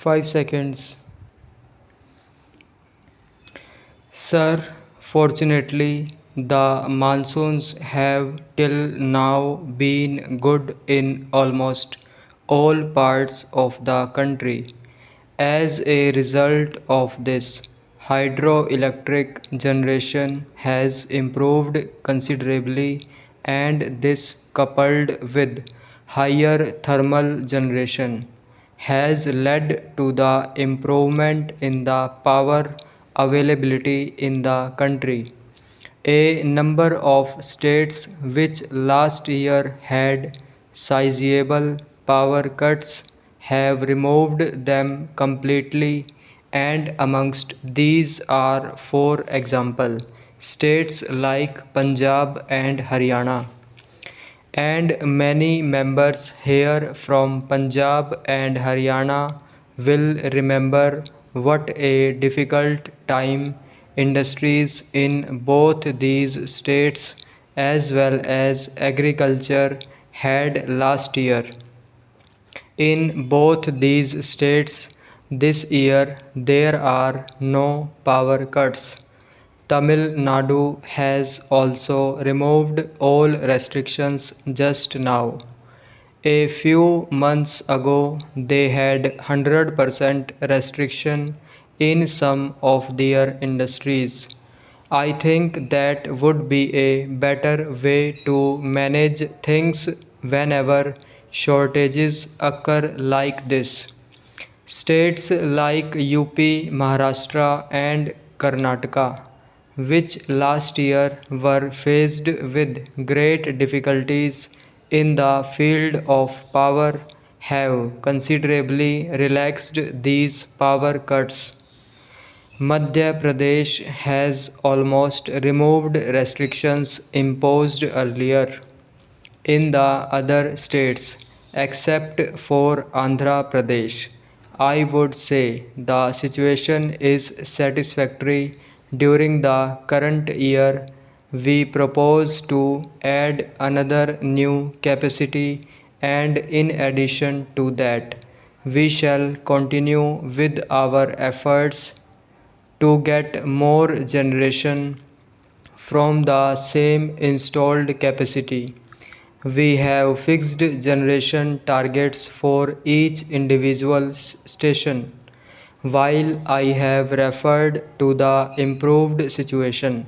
5 seconds. Sir, fortunately, the monsoons have till now been good in almost all parts of the country. As a result of this, hydroelectric generation has improved considerably, and this, coupled with higher thermal generation, has led to the improvement in the power availability in the country. A number of states which last year had sizable power cuts have removed them completely, and amongst these are, for example, states like Punjab and Haryana. And many members here from Punjab and Haryana will remember what a difficult time industries in both these states as well as agriculture had last year. In both these states this year there are no power cuts. Tamil Nadu has also removed all restrictions just now. A few months ago, they had 100% restriction in some of their industries. I think that would be a better way to manage things whenever shortages occur like this. States like UP, Maharashtra, and Karnataka, which last year were faced with great difficulties in the field of power, have considerably relaxed these power cuts. Madhya Pradesh has almost removed restrictions imposed earlier in the other states except for Andhra Pradesh. I would say the situation is satisfactory. During the current year, we propose to add another new capacity, and in addition to that, we shall continue with our efforts to get more generation from the same installed capacity. We have fixed generation targets for each individual station. While I have referred to the improved situation,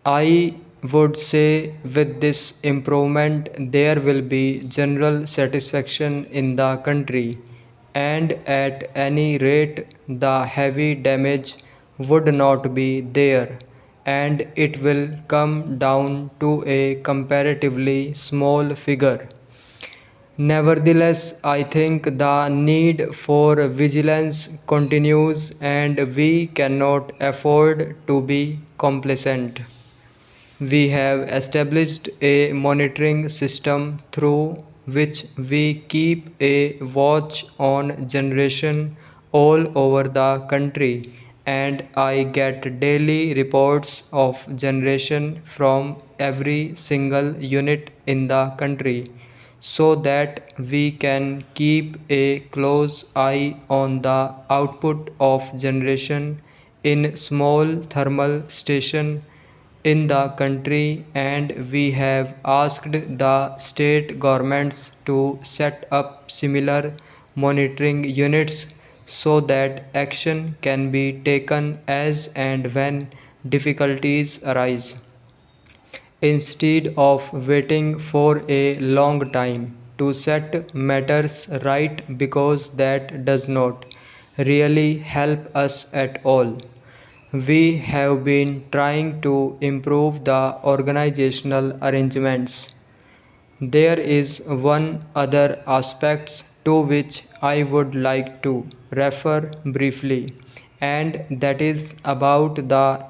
I would say with this improvement there will be general satisfaction in the country, and at any rate the heavy damage would not be there, and it will come down to a comparatively small figure. Nevertheless, I think the need for vigilance continues, and we cannot afford to be complacent. We have established a monitoring system through which we keep a watch on generation all over the country, and I get daily reports of generation from every single unit in the country, so that we can keep a close eye on the output of generation in small thermal station in the country, and we have asked the state governments to set up similar monitoring units so that action can be taken as and when difficulties arise, instead of waiting for a long time to set matters right, because that does not really help us at all. We have been trying to improve the organizational arrangements. There is one other aspect to which I would like to refer briefly, and that is about the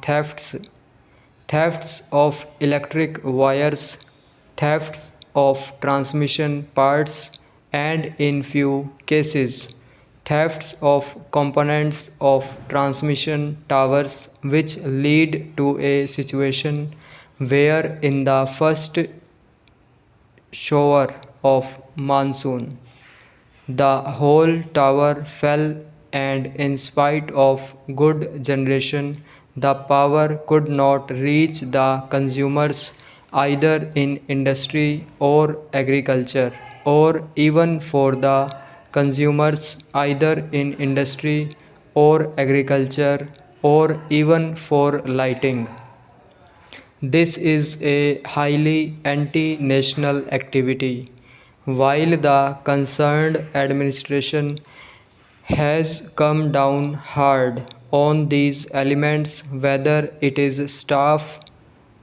thefts of electric wires, thefts of transmission parts, and in few cases, thefts of components of transmission towers, which lead to a situation where in the first shower of monsoon The whole tower fell, and in spite of good generation, the power could not reach the consumers either in industry or agriculture, or even for the consumers either in industry or agriculture, or even for lighting. This is a highly anti-national activity. While the concerned administration has come down hard on these elements, whether it is staff,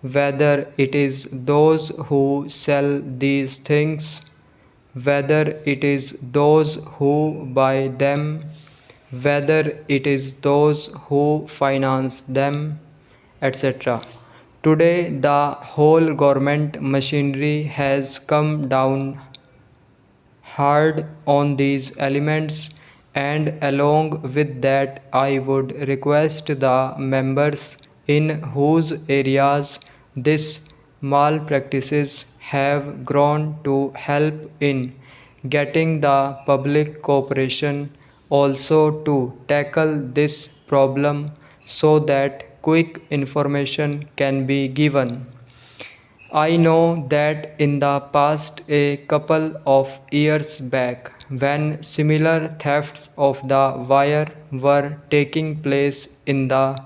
whether it is those who sell these things, whether it is those who buy them, whether it is those who finance them, etc. Today, the whole government machinery has come down hard on these elements, and along with that I would request the members in whose areas this malpractices have grown to help in getting the public cooperation also to tackle this problem so that quick information can be given. I know that in the past, a couple of years back, when similar thefts of the wire were taking place in the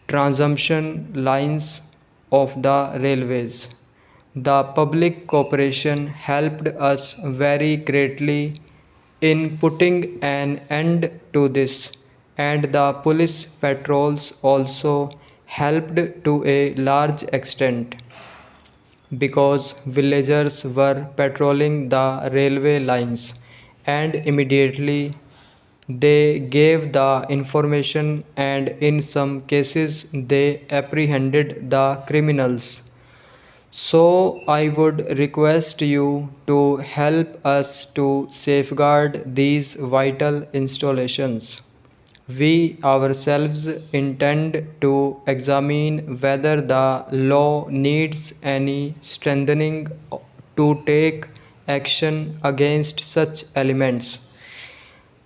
transmission lines of the railways, the public cooperation helped us very greatly in putting an end to this, and the police patrols also helped to a large extent because villagers were patrolling the railway lines, and immediately they gave the information, and in some cases they apprehended the criminals. So I would request you to help us to safeguard these vital installations. We ourselves intend to examine whether the law needs any strengthening to take action against such elements.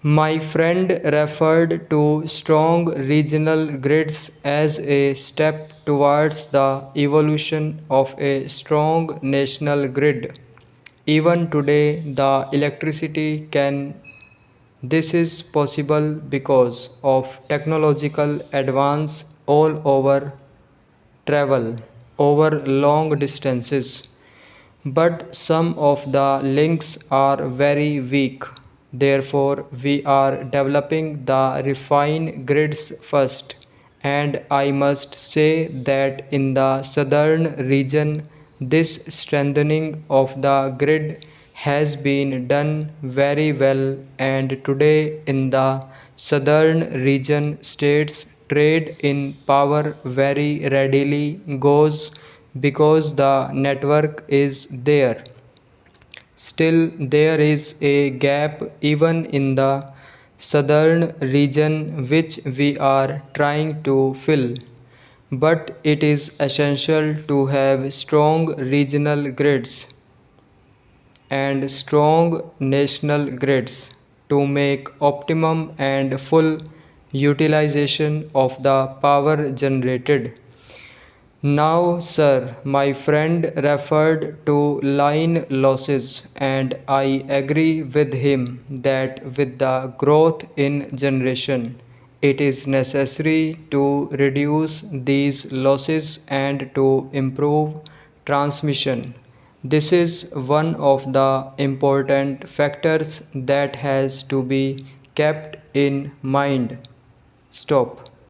My friend referred to strong regional grids as a step towards the evolution of a strong national grid. Even today, the electricity can this is possible because of technological advance all over travel over long distances, but some of the links are very weak. Therefore, we are developing the refined grids first, and I must say that in the southern region, this strengthening of the grid has been done very well, and today in the southern region, states trade in power very readily goes because the network is there. Still, there is a gap even in the southern region which we are trying to fill. But it is essential to have strong regional grids and strong national grids to make optimum and full utilization of the power generated. Now, sir, my friend referred to line losses, and I agree with him that with the growth in generation, it is necessary to reduce these losses and to improve transmission. This is one of the important factors that has to be kept in mind. Stop.